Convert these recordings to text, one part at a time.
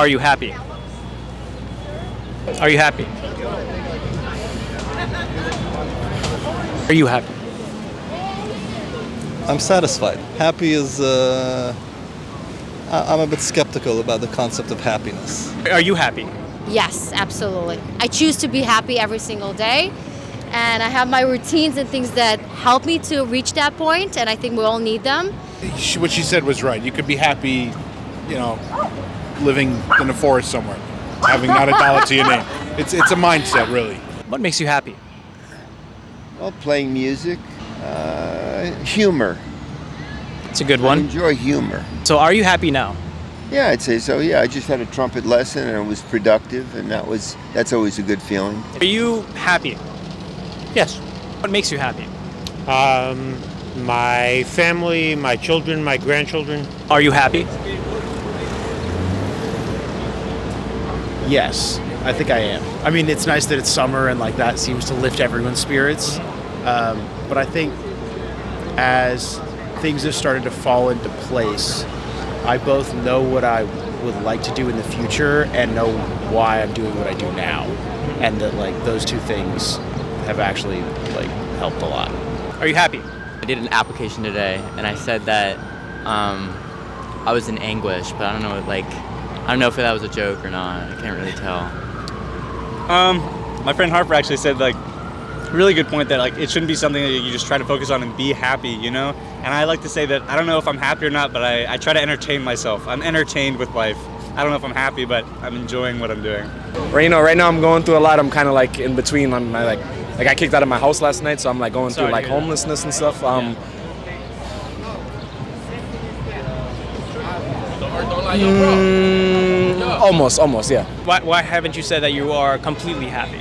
are you happy? Are you happy? Are you happy? I'm satisfied. Happy is, I'm a bit skeptical about the concept of happiness. Are you happy? Yes, absolutely. I choose to be happy every single day. And I have my routines and things that help me to reach that point, and I think we all need them. What she said was right. You could be happy, living in a forest somewhere, having not a dollar to your name. It's a mindset, really. What makes you happy? Well, playing music, humor. It's a good I one. enjoy humor. So are you happy now? Yeah, I'd say so. Yeah, I just had a trumpet lesson and it was productive, and that's always a good feeling. Are you happy? Yes. What makes you happy? My family, my children, my grandchildren. Are you happy? Yes, I think I am. I mean, it's nice that it's summer and like that seems to lift everyone's spirits. But I think as things have started to fall into place, I both know what I would like to do in the future and know why I'm doing what I do now. And that like those two things have actually like helped a lot. Are you happy? I did an application today, and I said that I was in anguish, but I don't know if that was a joke or not. I can't really tell. My friend Harper actually said really good point that it shouldn't be something that you just try to focus on and be happy, And I like to say that I don't know if I'm happy or not, but I try to entertain myself. I'm entertained with life. I don't know if I'm happy, but I'm enjoying what I'm doing. Right now I'm going through a lot. I'm kind of like in between. I got kicked out of my house last night, so I'm like going through like homelessness and stuff. Almost, yeah. Why haven't you said that you are completely happy?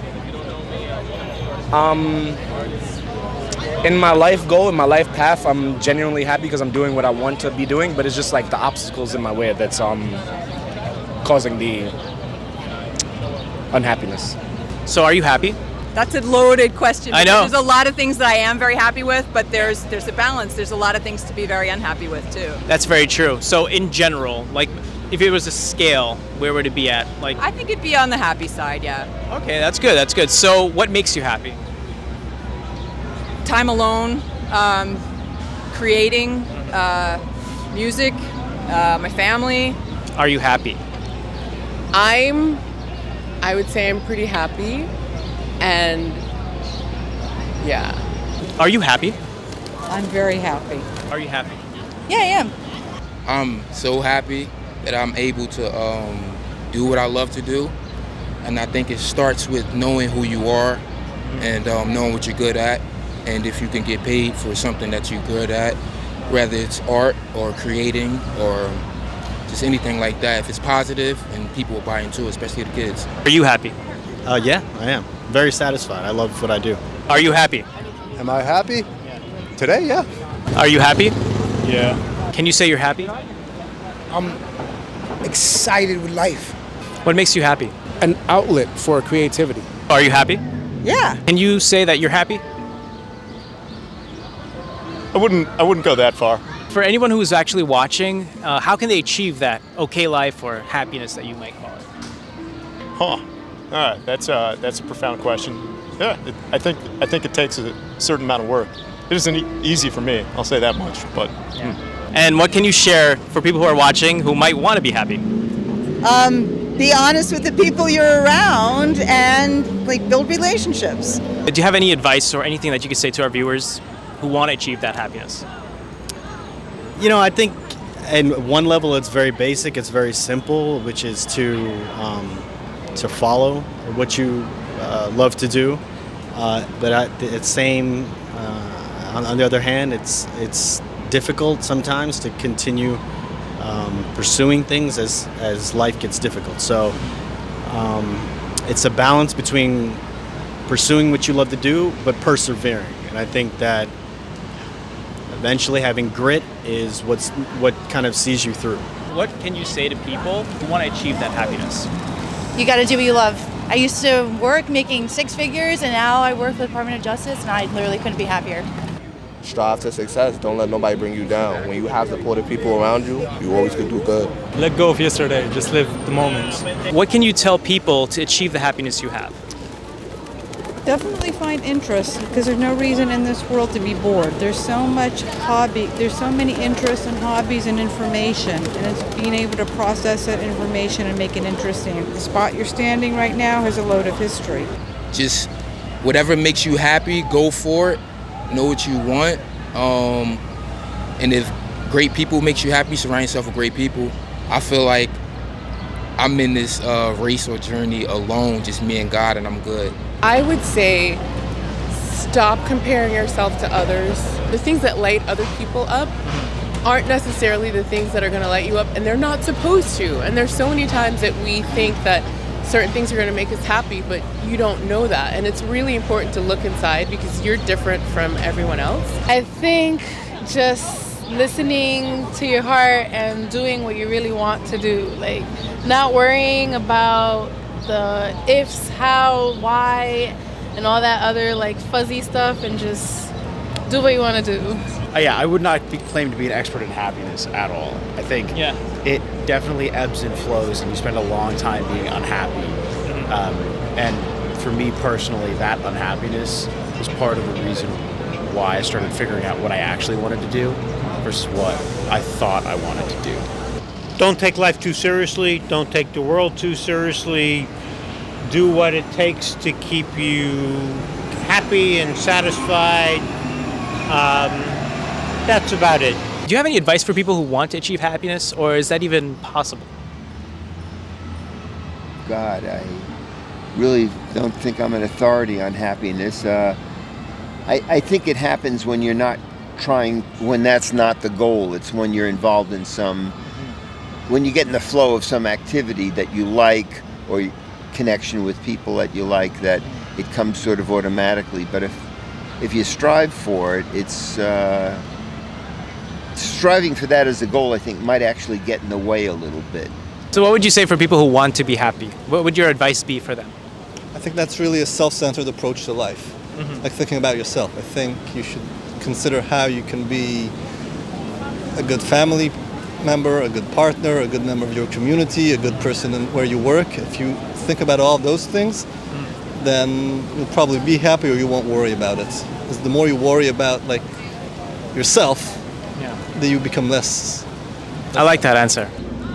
In my life goal, in my life path, I'm genuinely happy because I'm doing what I want to be doing, but it's just like the obstacles in my way that's causing the unhappiness. So are you happy? That's a loaded question. I know. There's a lot of things that I am very happy with, but there's a balance. There's a lot of things to be very unhappy with too. That's very true. So in general, if it was a scale, where would it be at? I think it'd be on the happy side, yeah. Okay, that's good. So what makes you happy? Time alone, creating, music, my family. Are you happy? I would say I'm pretty happy, and yeah. Are you happy? I'm very happy. Are you happy? Yeah, I am. I'm so happy that I'm able to do what I love to do, and I think it starts with knowing who you are and knowing what you're good at, and if you can get paid for something that you're good at, whether it's art or creating or just anything like that, if it's positive and people will buy into it, especially the kids. Are you happy? Yeah, I am. Very satisfied. I love what I do. Are you happy? Am I happy? Today, yeah. Are you happy? Yeah. Can you say you're happy? I'm excited with life. What makes you happy? An outlet for creativity. Are you happy? Yeah. Can you say that you're happy? I wouldn't go that far. For anyone who's actually watching, how can they achieve that okay life or happiness that you might call it? All right, that's a profound question. Yeah, I think it takes a certain amount of work. It isn't easy for me, I'll say that much, but. Yeah. And what can you share for people who are watching who might want to be happy? Be honest with the people you're around and build relationships. Do you have any advice or anything that you could say to our viewers who want to achieve that happiness? I think at one level it's very basic, it's very simple, which is to follow what you love to do. But it's same. On the other hand, it's difficult sometimes to continue pursuing things as life gets difficult. So it's a balance between pursuing what you love to do, but persevering. And I think that eventually having grit is what kind of sees you through. What can you say to people who want to achieve that happiness? You got to do what you love. I used to work making six figures, and now I work for the Department of Justice, and I literally couldn't be happier. strive to success. Don't let nobody bring you down. When you have supportive people around you, you always can do good. Let go of yesterday. Just live the moment. What can you tell people to achieve the happiness you have? Definitely find interest, because there's no reason in this world to be bored. There's so much hobby, there's so many interests and hobbies and information, and it's being able to process that information and make it interesting. The spot you're standing right now has a load of history. Just whatever makes you happy, go for it. Know what you want. And if great people makes you happy, surround yourself with great people. I feel like I'm in this race or journey alone, just me and God, and I'm good. I would say stop comparing yourself to others. The things that light other people up aren't necessarily the things that are going to light you up, and they're not supposed to. And there's so many times that we think that certain things are going to make us happy, but you don't know that. And it's really important to look inside because you're different from everyone else. I think just listening to your heart and doing what you really want to do. Like not worrying about the ifs, how, why, and all that other like fuzzy stuff, and just do what you want to do. Yeah, I would not claim to be an expert in happiness at all. I think it definitely ebbs and flows, and you spend a long time being unhappy. And for me personally, that unhappiness was part of the reason why I started figuring out what I actually wanted to do versus what I thought I wanted to do. Don't take life too seriously. Don't take the world too seriously. Do what it takes to keep you happy and satisfied. That's about it. Do you have any advice for people who want to achieve happiness, or is that even possible? God, I really don't think I'm an authority on happiness. I think it happens when you're not trying, when that's not the goal. It's when you're involved in when you get in the flow of some activity that you like, or connection with people that you like, that it comes sort of automatically. But if you strive for it, it's striving for that as a goal, I think, might actually get in the way a little bit. So what would you say for people who want to be happy? What would your advice be for them? I think that's really a self-centered approach to life. Like thinking about yourself. I think you should consider how you can be a good family member, a good partner, a good member of your community, a good person where you work. If you think about all those things, then you'll probably be happy, or you won't worry about it. Because the more you worry about like yourself, then you become less. I like that answer.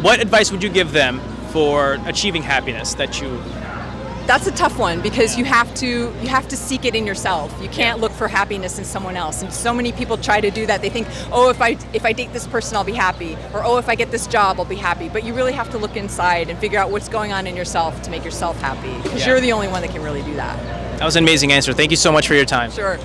What advice would you give them for achieving happiness that you... That's a tough one, because you have to seek it in yourself. You can't look for happiness in someone else. And so many people try to do that. They think, oh, if I date this person, I'll be happy. Or, oh, if I get this job, I'll be happy. But you really have to look inside and figure out what's going on in yourself to make yourself happy. Because you're the only one that can really do that. That was an amazing answer. Thank you so much for your time. Sure.